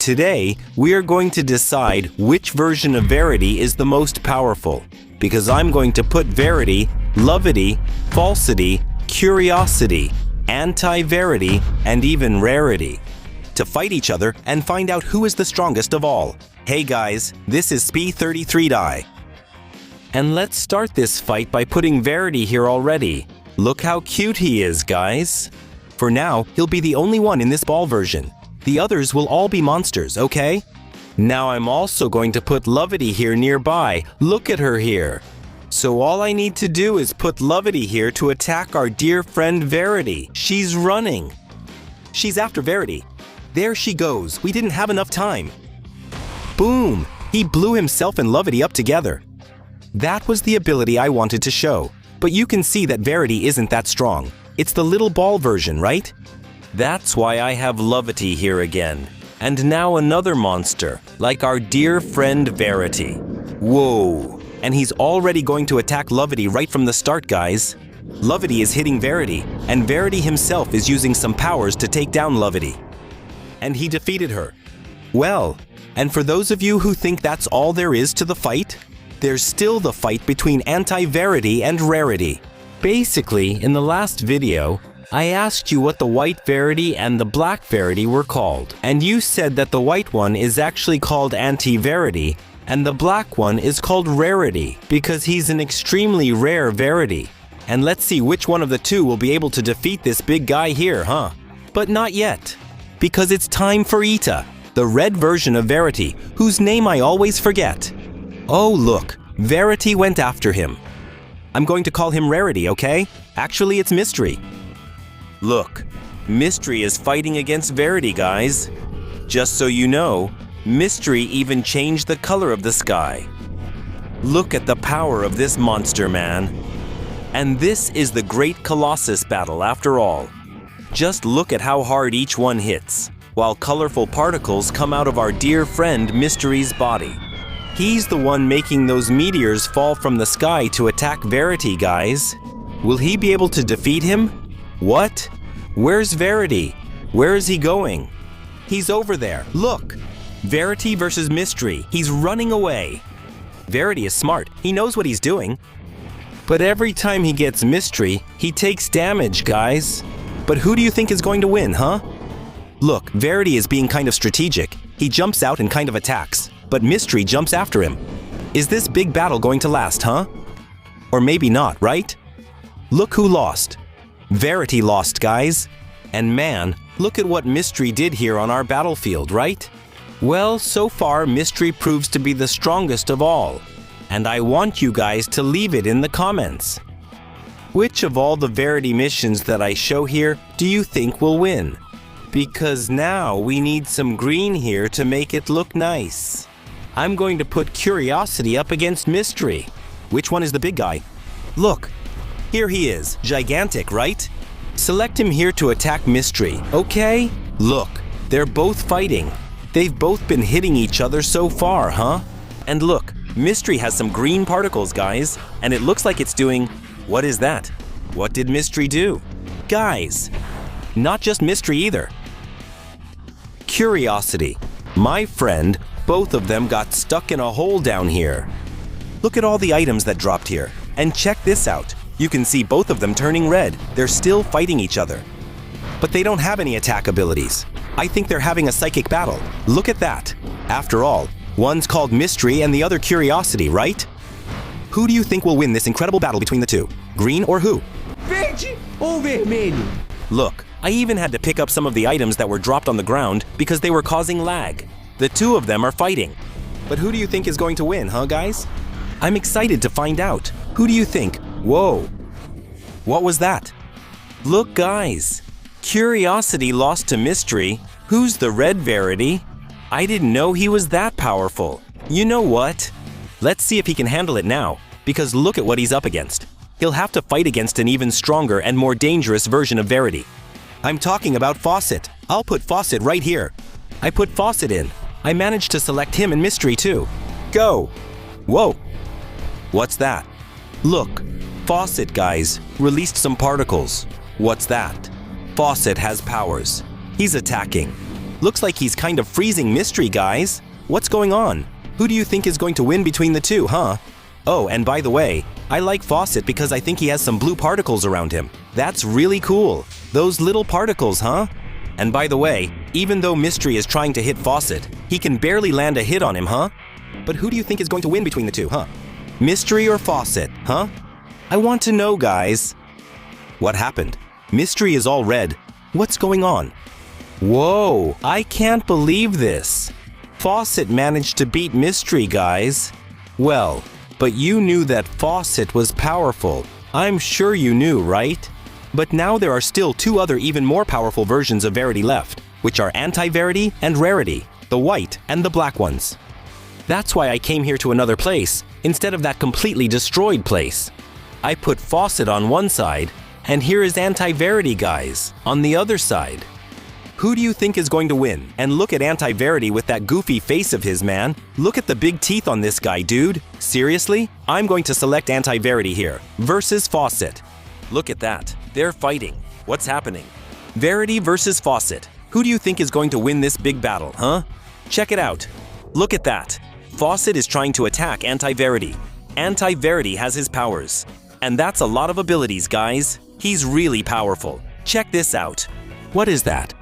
Today, we are going to decide which version of Verity is the most powerful, because I'm going to put Verity, Lovity, Falsity, Curiosity, Anti-Verity, and even Rarity to fight each other and find out who is the strongest of all. Hey guys, this is Sp33Die. And let's start this fight by putting Verity here already. Look how cute he is, guys. For now, he'll be the only one in this ball version. The others will all be monsters, okay? Now I'm also going to put Lovity here nearby. Look at her here. So all I need to do is put Lovity here to attack our dear friend Verity. She's running. She's after Verity. There she goes. We didn't have enough time. Boom! He blew himself and Lovity up together. That was the ability I wanted to show. But you can see that Verity isn't that strong. It's the little ball version, right? That's why I have Lovity here again. And now another monster, like our dear friend Verity. Whoa! And he's already going to attack Lovity right from the start, guys. Lovity is hitting Verity, and Verity himself is using some powers to take down Lovity. And he defeated her. Well, and for those of you who think that's all there is to the fight, there's still the fight between Anti-Verity and Rarity. Basically, in the last video, I asked you what the white Verity and the black Verity were called, and you said that the white one is actually called Anti-Verity, and the black one is called Rarity, because he's an extremely rare Verity. And let's see which one of the two will be able to defeat this big guy here, huh? But not yet, because it's time for Ita, the red version of Verity, whose name I always forget. Oh look, Verity went after him. I'm going to call him Rarity, okay? Actually, it's Mystery. Look, Mystery is fighting against Verity, guys. Just so you know, Mystery even changed the color of the sky. Look at the power of this monster, man. And this is the Great Colossus battle after all. Just look at how hard each one hits, while colorful particles come out of our dear friend Mystery's body. He's the one making those meteors fall from the sky to attack Verity, guys. Will he be able to defeat him? What? Where's Verity? Where is he going? He's over there. Look! Verity versus Mystery. He's running away. Verity is smart. He knows what he's doing. But every time he gets Mystery, he takes damage, guys. But who do you think is going to win, huh? Look, Verity is being kind of strategic. He jumps out and kind of attacks, but Mystery jumps after him. Is this big battle going to last, huh? Or maybe not, right? Look who lost. Verity lost, guys. And man, look at what Mystery did here on our battlefield, right? Well, so far, Mystery proves to be the strongest of all. And I want you guys to leave it in the comments. Which of all the Verity missions that I show here do you think will win? Because now we need some green here to make it look nice. I'm going to put Curiosity up against Mystery. Which one is the big guy? Look, here he is, gigantic, right? Select him here to attack Mystery, okay? Look, they're both fighting. They've both been hitting each other so far, huh? And look, Mystery has some green particles, guys, and it looks like it's doing... What is that? What did Mystery do? Guys, not just Mystery either. Curiosity. My friend, both of them got stuck in a hole down here. Look at all the items that dropped here. And check this out. You can see both of them turning red. They're still fighting each other. But they don't have any attack abilities. I think they're having a psychic battle. Look at that. After all, one's called Mystery and the other Curiosity, right? Who do you think will win this incredible battle between the two? Green or who? Verde ou vermelho? Look, I even had to pick up some of the items that were dropped on the ground because they were causing lag. The two of them are fighting. But who do you think is going to win, huh, guys? I'm excited to find out. Who do you think? Whoa. What was that? Look, guys. Curiosity lost to Mystery. Who's the red Verity? I didn't know he was that powerful. You know what? Let's see if he can handle it now, because look at what he's up against. He'll have to fight against an even stronger and more dangerous version of Verity. I'm talking about Fawcett. I'll put Fawcett right here. I put Fawcett in. I managed to select him and Mystery too. Go! Whoa! What's that? Look, Fawcett, guys, released some particles. What's that? Fawcett has powers. He's attacking. Looks like he's kind of freezing Mystery, guys. What's going on? Who do you think is going to win between the two, huh? Oh, and by the way, I like Fawcett because I think he has some blue particles around him. That's really cool. Those little particles, huh? And by the way, even though Mystery is trying to hit Fawcett, he can barely land a hit on him, huh? But who do you think is going to win between the two, huh? Mystery or Fawcett, huh? I want to know, guys. What happened? Mystery is all red. What's going on? Whoa, I can't believe this. Fawcett managed to beat Mystery, guys. Well, but you knew that Fawcett was powerful. I'm sure you knew, right? But now there are still two other even more powerful versions of Verity left, which are Anti-Verity and Rarity, the white and the black ones. That's why I came here to another place, instead of that completely destroyed place. I put Fawcett on one side, and here is Anti-Verity, guys, on the other side. Who do you think is going to win? And look at Anti-Verity with that goofy face of his, man. Look at the big teeth on this guy, dude. Seriously? I'm going to select Anti-Verity here, versus Fawcett. Look at that. They're fighting. What's happening? Verity versus Fawcett. Who do you think is going to win this big battle, huh? Check it out. Look at that. Fawcett is trying to attack Anti-Verity. Anti-Verity has his powers. And that's a lot of abilities, guys. He's really powerful. Check this out. What is that?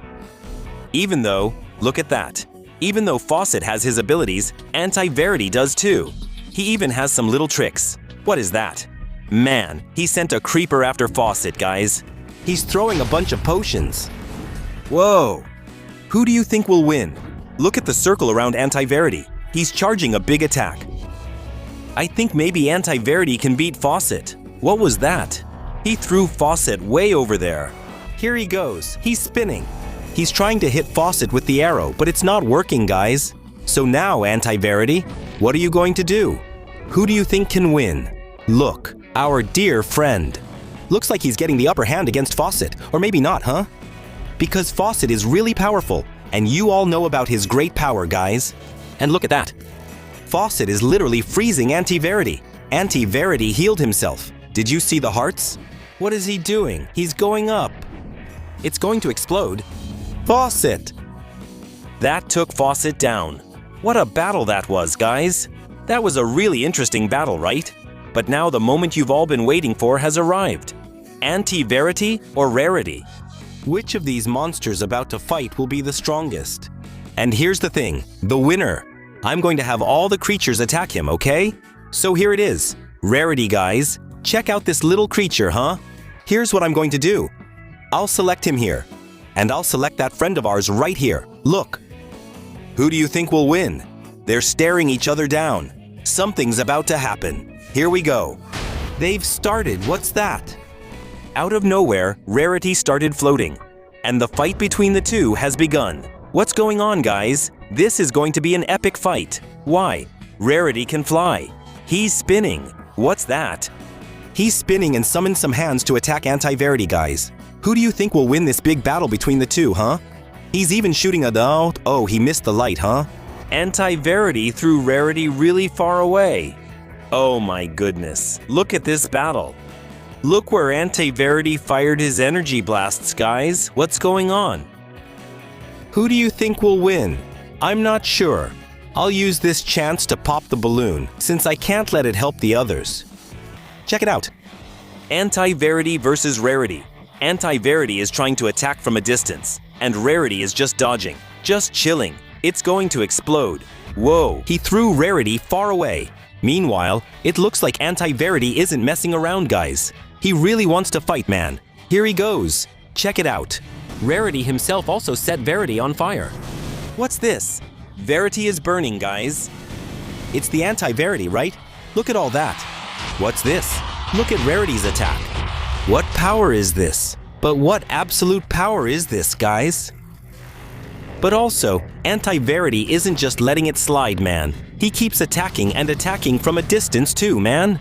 Look at that. Even though Fawcett has his abilities, Anti-Verity does too. He even has some little tricks. What is that? Man, he sent a creeper after Fawcett, guys. He's throwing a bunch of potions. Whoa. Who do you think will win? Look at the circle around Anti-Verity. He's charging a big attack. I think maybe Anti-Verity can beat Fawcett. What was that? He threw Fawcett way over there. Here he goes. He's spinning. He's trying to hit Fawcett with the arrow, but it's not working, guys. So now, Anti-Verity, what are you going to do? Who do you think can win? Look, our dear friend. Looks like he's getting the upper hand against Fawcett, or maybe not, huh? Because Fawcett is really powerful, and you all know about his great power, guys. And look at that. Fawcett is literally freezing Anti-Verity. Anti-Verity healed himself. Did you see the hearts? What is he doing? He's going up. It's going to explode. Fawcett! That took Fawcett down. What a battle that was, guys. That was a really interesting battle, right? But now the moment you've all been waiting for has arrived. Anti-Verity or Rarity? Which of these monsters about to fight will be the strongest? And here's the thing, the winner. I'm going to have all the creatures attack him, okay? So here it is. Rarity, guys. Check out this little creature, huh? Here's what I'm going to do. I'll select him here. And I'll select that friend of ours right here. Look. Who do you think will win? They're staring each other down. Something's about to happen. Here we go. They've started. What's that? Out of nowhere, Rarity started floating. And the fight between the two has begun. What's going on, guys? This is going to be an epic fight. Why? Rarity can fly. He's spinning. What's that? He's spinning and summoned some hands to attack Anti-Verity, guys. Who do you think will win this big battle between the two, huh? He's even shooting a oh, he missed the light, huh? Anti-Verity threw Rarity really far away. Oh my goodness, look at this battle. Look where Anti-Verity fired his energy blasts, guys. What's going on? Who do you think will win? I'm not sure. I'll use this chance to pop the balloon, since I can't let it help the others. Check it out. Anti-Verity versus Rarity. Anti-Verity is trying to attack from a distance, and Rarity is just dodging, just chilling. It's going to explode. Whoa, he threw Rarity far away. Meanwhile, it looks like Anti-Verity isn't messing around, guys. He really wants to fight, man. Here he goes. Check it out. Rarity himself also set Verity on fire. What's this? Verity is burning, guys. It's the Anti-Verity, right? Look at all that. What's this? Look at Rarity's attack. What power is this? But what absolute power is this, guys? But also, Anti-Verity isn't just letting it slide, man. He keeps attacking and attacking from a distance too, man.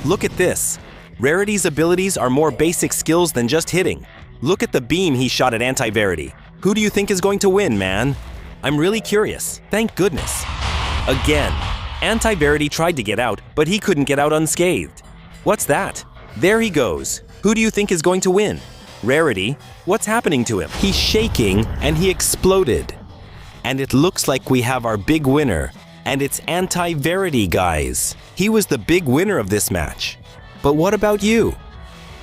Look at this. Rarity's abilities are more basic skills than just hitting. Look at the beam he shot at Anti-Verity. Who do you think is going to win, man? I'm really curious. Thank goodness. Again, Anti-Verity tried to get out, but he couldn't get out unscathed. What's that? There he goes. Who do you think is going to win? Rarity? What's happening to him? He's shaking and he exploded. And it looks like we have our big winner, and it's Anti-Verity, guys. He was the big winner of this match. But what about you?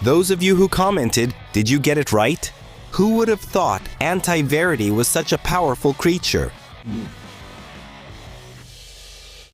Those of you who commented, did you get it right? Who would have thought Anti-Verity was such a powerful creature?